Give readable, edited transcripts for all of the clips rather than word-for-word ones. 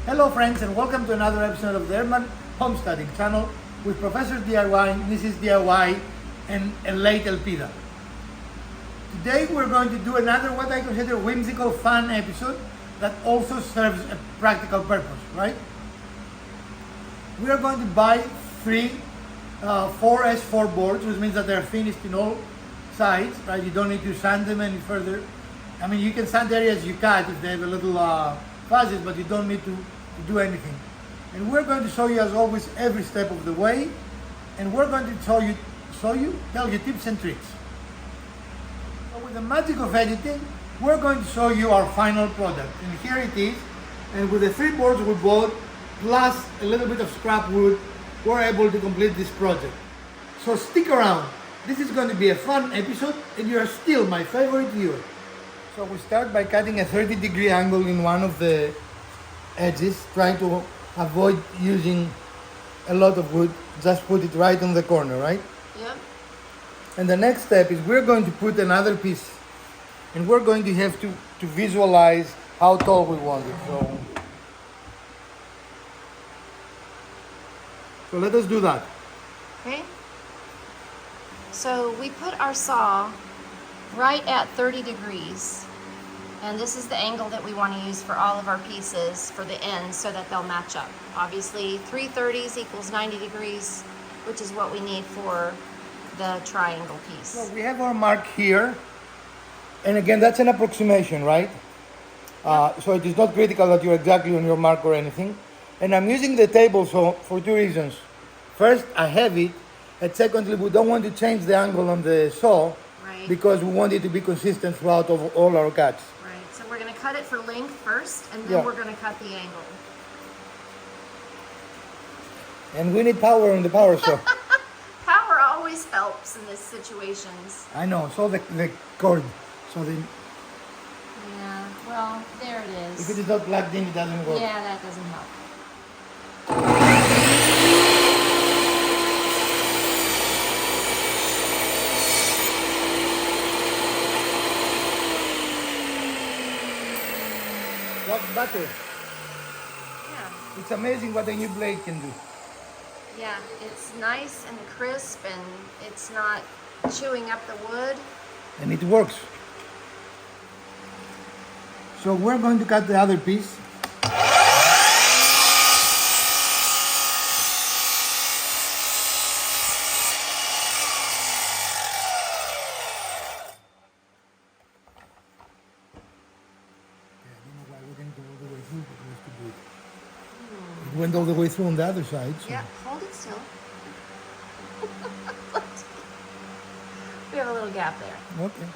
Hello friends and welcome to another episode of the Herman Homesteading channel with Professor DIY, Mrs. DIY and late Elpida. Today we're going to do another what I consider whimsical fun episode that also serves a practical purpose, right? We are going to buy three 4S4 boards, which means that they're finished in all sides, right? You don't need to sand them any further. I mean, you can sand areas you cut if they have a little fuzzies, but you don't need to do anything. And we're going to show you, as always, every step of the way, and we're going to tell you tips and tricks. So with the magic of editing, we're going to show you our final product, and here it is. And with the three boards we bought, plus a little bit of scrap wood, we're able to complete this project. So stick around. This is going to be a fun episode, and you are still my favorite viewer. So we start by cutting a 30-degree angle in one of the edges, trying to avoid using a lot of wood. Just put it right on the corner, right? Yep. And the next step is we're going to put another piece, and we're going to have to visualize how tall we want it. So let us do that. Okay. So we put our saw right at 30 degrees. And this is the angle that we want to use for all of our pieces for the ends so that they'll match up. Obviously, 3/30 equals 90 degrees, which is what we need for the triangle piece. So we have our mark here. And again, that's an approximation, right? So it is not critical that you're exactly on your mark or anything. And I'm using the table for two reasons. First, I have it. And secondly, we don't want to change the angle on the saw, Right. because we want it to be consistent throughout of all our cuts. Right. So we're going to cut it for length first, and then we're going to cut the angle. And we need power on the power saw. Power always helps in these situations. I know, so the cord. So Yeah, well, there it is. if it is not plugged in, it doesn't work. Yeah, that doesn't help. Like butter. Yeah. It's amazing what a new blade can do. Yeah, it's nice and crisp, and it's not chewing up the wood. And it works. So we're going to cut the other piece. It went all the way through on the other side. So. Yeah, hold it still. We have a little gap there. Okay.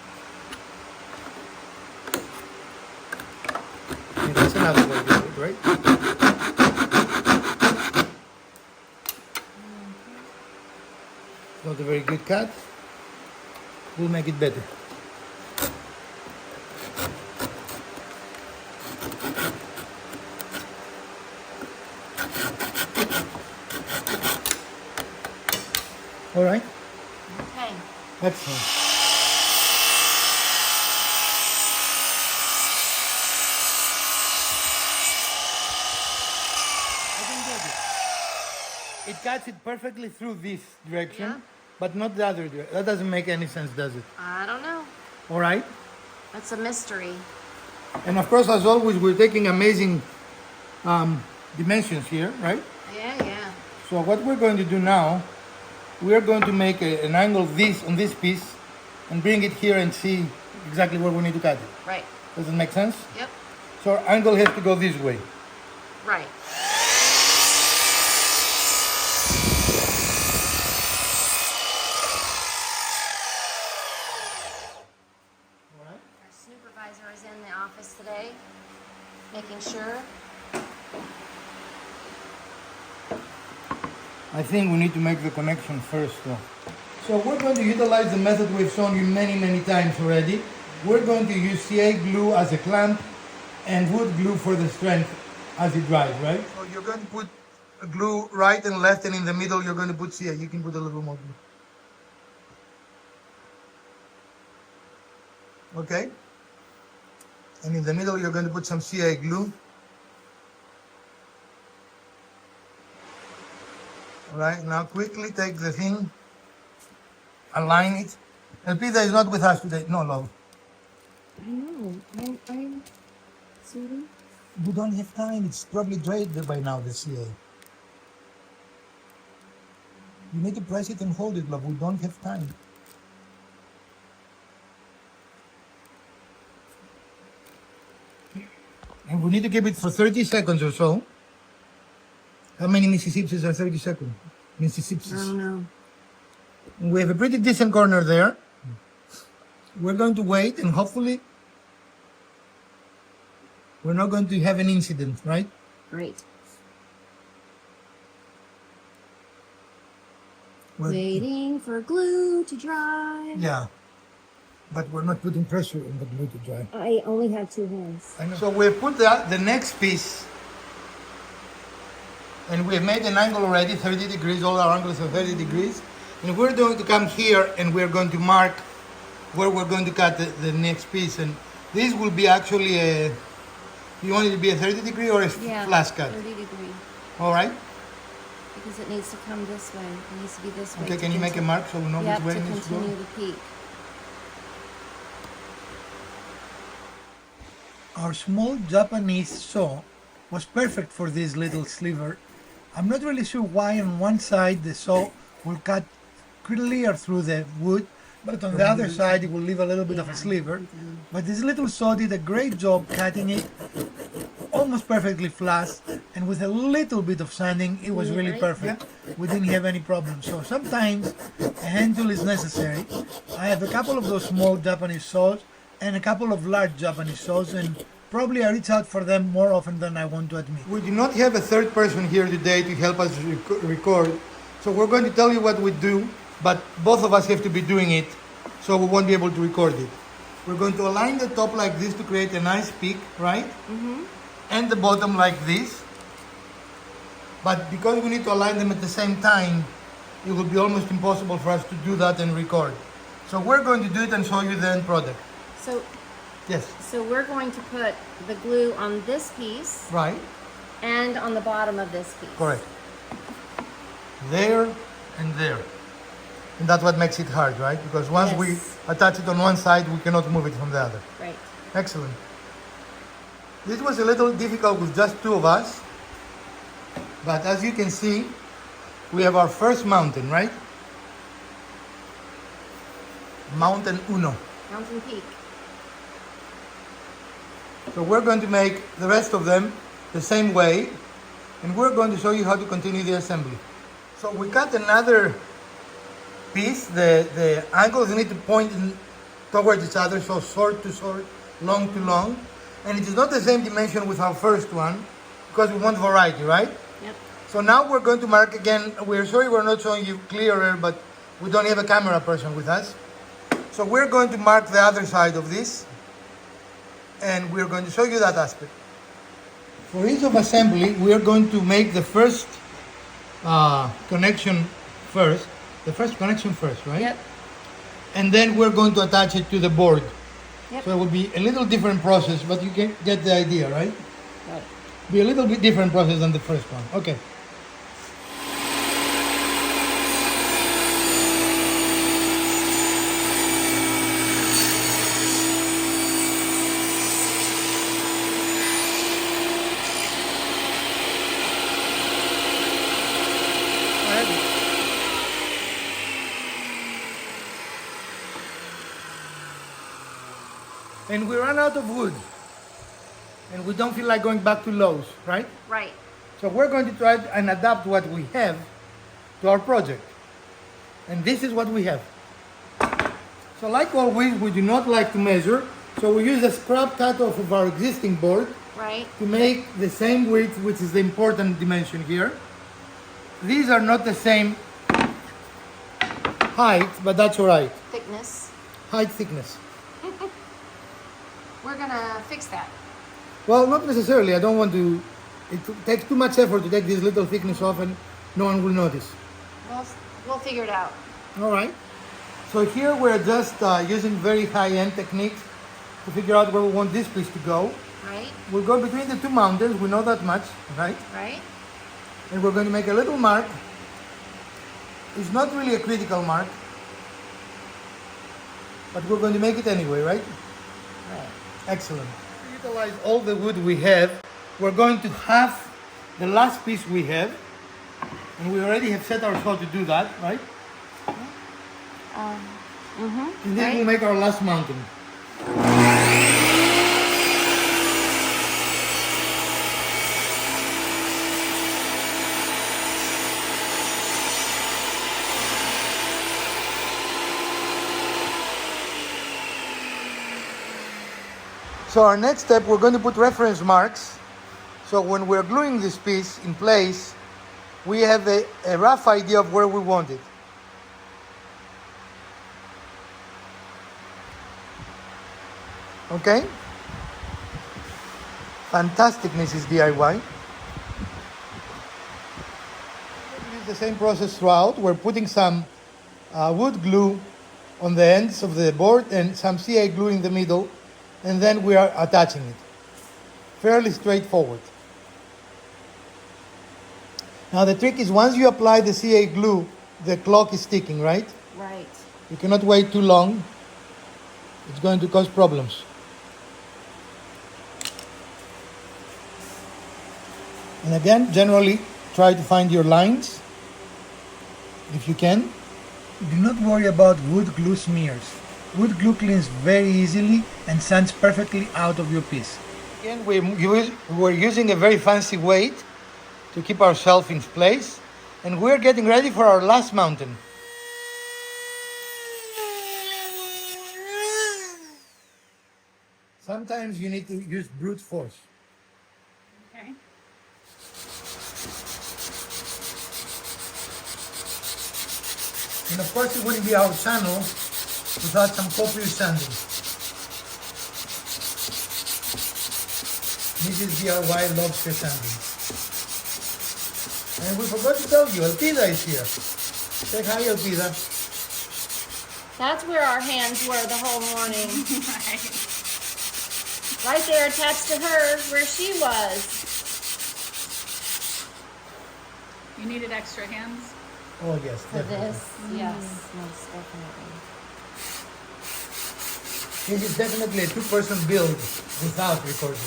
Yeah, that's another way to do it, right? Not a very good cut. We'll make it better. All right. Okay. Excellent. I can get it. It cuts it perfectly through this direction, Yeah. but not the other direction. That doesn't make any sense, does it? I don't know. All right. That's a mystery. And of course, as always, we're taking amazing dimensions here, right? Yeah. So what we're going to do now, we are going to make an angle on this piece and bring it here and see exactly where we need to cut it. Right. Does it make sense? Yep. So our angle has to go this way. Right. All right. Our supervisor is in the office today, making sure. I think we need to make the connection first though. So we're going to utilize the method we've shown you many times already. We're going to use CA glue as a clamp and wood glue for the strength as it dries, right? So you're going to put glue right and left, and in the middle you're going to put CA. You can put a little more glue. Okay? And in the middle you're going to put some CA glue. Right, now quickly take the thing, align it. Elpida is not with us today. No, love. I know. I'm sweetie. You don't have time. It's probably dried by now, the CA. You need to press it and hold it, love. We don't have time. And we need to keep it for 30 seconds or so. How many Mississippis are 30 seconds? Mississippis. I don't know. We have a pretty decent corner there. We're going to wait and hopefully we're not going to have an incident, right? Great. We're- Waiting for glue to dry. Yeah. But we're not putting pressure on the glue to dry. I only have 2 hands. I know. So we put the next piece and we have made an angle already, 30 degrees, all our angles are 30 degrees. And we're going to come here and we're going to mark where we're going to cut the next piece. And this will be actually you want it to be a 30 degree or a flash cut? 30 degree. All right. Because it needs to come this way. It needs to be this way. Okay, to can you make a mark so we know Yep, which way to it needs to go? continue the peak. Our small Japanese saw was perfect for this little sliver. I'm not really sure why on one side the saw will cut clear through the wood, but on the other side it will leave a little bit of a sliver. But this little saw did a great job cutting it almost perfectly flush, and with a little bit of sanding it was really perfect. We didn't have any problems. So sometimes a hand tool is necessary. I have a couple of those small Japanese saws and a couple of large Japanese saws, and probably I reach out for them more often than I want to admit. We do not have a third person here today to help us record, so we're going to tell you what we do, but both of us have to be doing it, so we won't be able to record it. We're going to align the top like this to create a nice peak, right? Mm-hmm. And the bottom like this. But because we need to align them at the same time, it will be almost impossible for us to do that and record. So we're going to do it and show you the end product. So, Yes. so we're going to put the glue on this piece Right. and on the bottom of this piece. Correct. There and there. And that's what makes it hard, right? Because once we Yes. attach it on one side, we cannot move it from the other. Right. Excellent. This was a little difficult with just 2 of us. But as you can see, we have our first mountain, right? Mountain Uno. Mountain peak. So we're going to make the rest of them the same way, and we're going to show you how to continue the assembly. So we cut another piece. The angles need to point towards each other, so short to short, long to long. And it is not the same dimension with our first one, because we want variety, right? Yep. So now we're going to mark again. We're sorry we're not showing you clearer, but we don't have a camera person with us. So we're going to mark the other side of this, and we're going to show you that aspect. For ease of assembly, we are going to make the first connection first. The first connection first, right? Yep. And then we're going to attach it to the board. Yep. So it will be a little different process, but you can get the idea, right? Right. Be a little bit different process than the first one. Okay. And we ran out of wood. And we don't feel like going back to Lowe's, right? Right. So we're going to try and adapt what we have to our project. And this is what we have. So like always, we do not like to measure. So we use a scrap cut-off of our existing board Right. to make the same width, which is the important dimension here. These are not the same height, but that's all right. Thickness. Height, thickness. We're gonna fix that. Well, not necessarily. I don't want to. It takes too much effort to take this little thickness off, and no one will notice. We'll figure it out. All right. So here we're just using very high-end techniques to figure out where we want this piece to go. Right. We'll go between the 2 mountains. We know that much, right? Right. And we're going to make a little mark It's not really a critical mark, but we're going to make it anyway, right? Right. Excellent. To utilize all the wood we have, we're going to half the last piece we have, and we already have set ourselves to do that, right? And then we'll make our last mountain. So our next step, we're going to put reference marks. So when we're gluing this piece in place, we have a rough idea of where we want it. Okay? Fantastic, Mrs. DIY. It's the same process throughout. We're putting some wood glue on the ends of the board and some CA glue in the middle, and then we are attaching it. Fairly straightforward. Now the trick is once you apply the CA glue, the clock is ticking, right? Right. You cannot wait too long. It's going to cause problems. And again, generally try to find your lines if you can. Do not worry about wood glue smears. Wood glue cleans very easily and sands perfectly out of your piece. Again, we're using a very fancy weight to keep ourselves in place, and we're getting ready for our last mountain. Sometimes you need to use brute force. Okay. And of course it wouldn't be our channel without some copious sanding. Mrs. DIY loves her sanding. And we forgot to tell you, Elpida is here. Say hi, Elpida. That's where our hands were the whole morning. Right. Right there attached to her where she was. You needed extra hands? Oh yes, For definitely. this, yes, most definitely. This is definitely a two-person build without recording.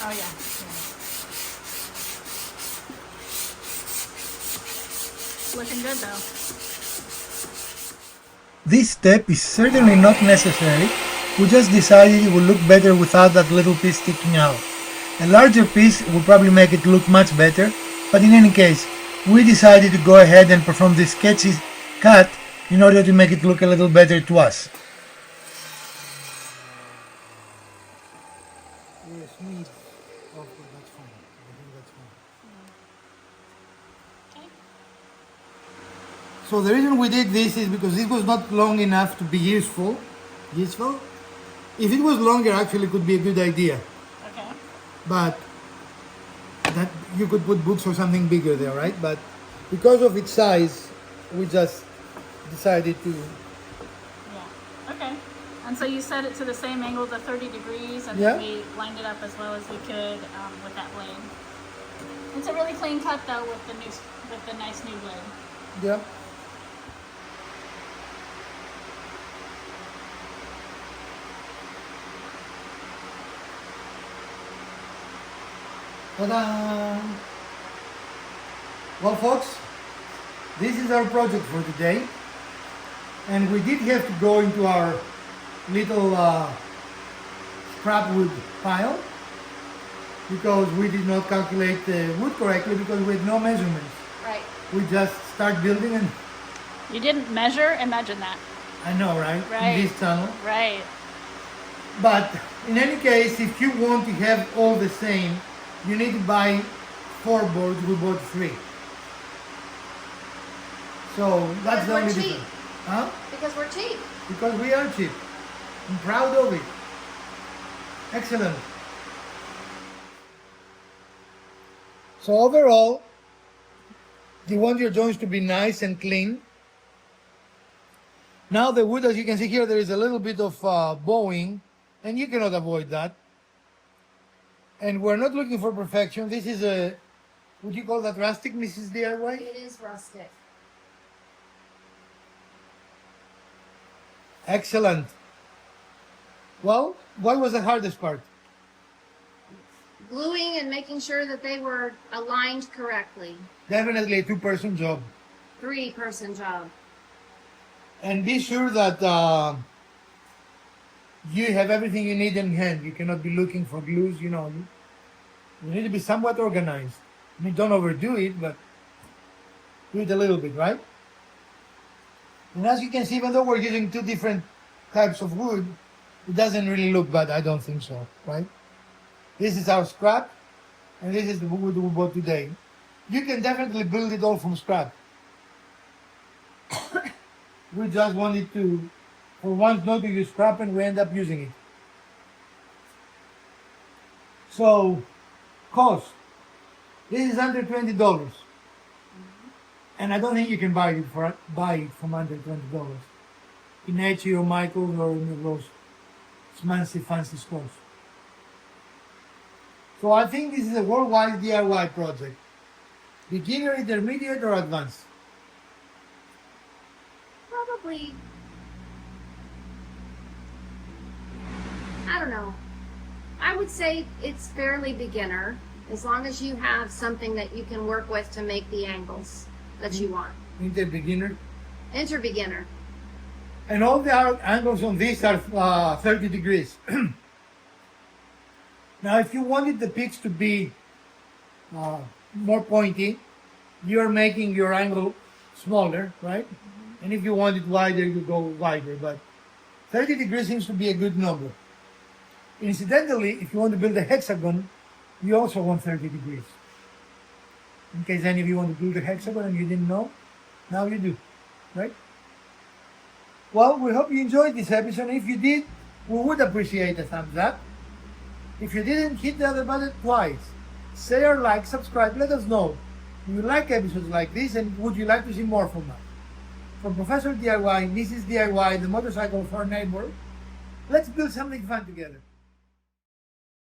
Oh, yeah. Looking good, though. This step is certainly not necessary. We just decided it would look better without that little piece sticking out. A larger piece will probably make it look much better, but in any case, we decided to go ahead and perform this sketchy cut in order to make it look a little better to us. Yes, me. Okay, that's fine. I think that's fine. Okay. So the reason we did this is because this was not long enough to be useful. If it was longer, actually it could be a good idea. Okay. But that you could put books or something bigger there, right? But because of its size, we just decided to. Yeah. Okay. And so you set it to the same angle, the 30 degrees, and Yeah. then we lined it up as well as we could with that blade. It's a really clean cut, though, with the nice new blade. Yeah. Ta-da! Well, folks, this is our project for today, and we did have to go into our little scrap wood pile because we did not calculate the wood correctly because we had no measurements. Right. We just start building, and You didn't measure? Imagine that. I know, right? Right. In this channel. Right. But in any case, if you want to have all the same, you need to buy 4 boards. We bought 3. So that's the we're only cheap. difference. Huh? Because we're cheap. Because we are cheap. I'm proud of it. Excellent. So overall, you want your joints to be nice and clean. Now the wood, as you can see here, there is a little bit of bowing, and you cannot avoid that. And we're not looking for perfection. This is a, would you call that rustic, Mrs. DIY? It is rustic. Excellent. Well, what was the hardest part? Gluing and making sure that they were aligned correctly. Definitely a two-person job. 3-person job. And be sure that you have everything you need in hand. You cannot be looking for glues, you know. You need to be somewhat organized. I mean, don't overdo it, but do it a little bit, right? And as you can see, even though we're using two different types of wood, it doesn't really look bad. I don't think so, right? This is our scrap, and this is the wood we bought today. You can definitely build it all from scrap. We just wanted to, for once, not to use scrap, and we end up using it. So, cost. This is under $20. And I don't think you can buy it from under $20 in H or Michael's or in those fancy stores. So I think this is a worldwide DIY project. Beginner, intermediate, or advanced? Probably, I don't know. I would say it's fairly beginner, as long as you have something that you can work with to make the angles that you want. Inter-beginner. Enter beginner. And all the angles on this are 30 degrees. Now, if you wanted the peaks to be more pointy, you're making your angle smaller, right? And if you want it wider, you go wider. But 30 degrees seems to be a good number. Incidentally, if you want to build a hexagon, you also want 30 degrees. In case any of you want to build a hexagon and you didn't know, now you do, right? Well, we hope you enjoyed this episode. If you did, we would appreciate a thumbs up. If you didn't, hit the other button twice. Share, like, subscribe, let us know. Do you like episodes like this, and would you like to see more from us? From Professor DIY, Mrs. DIY, the motorcycle of our neighbor, let's build something fun together.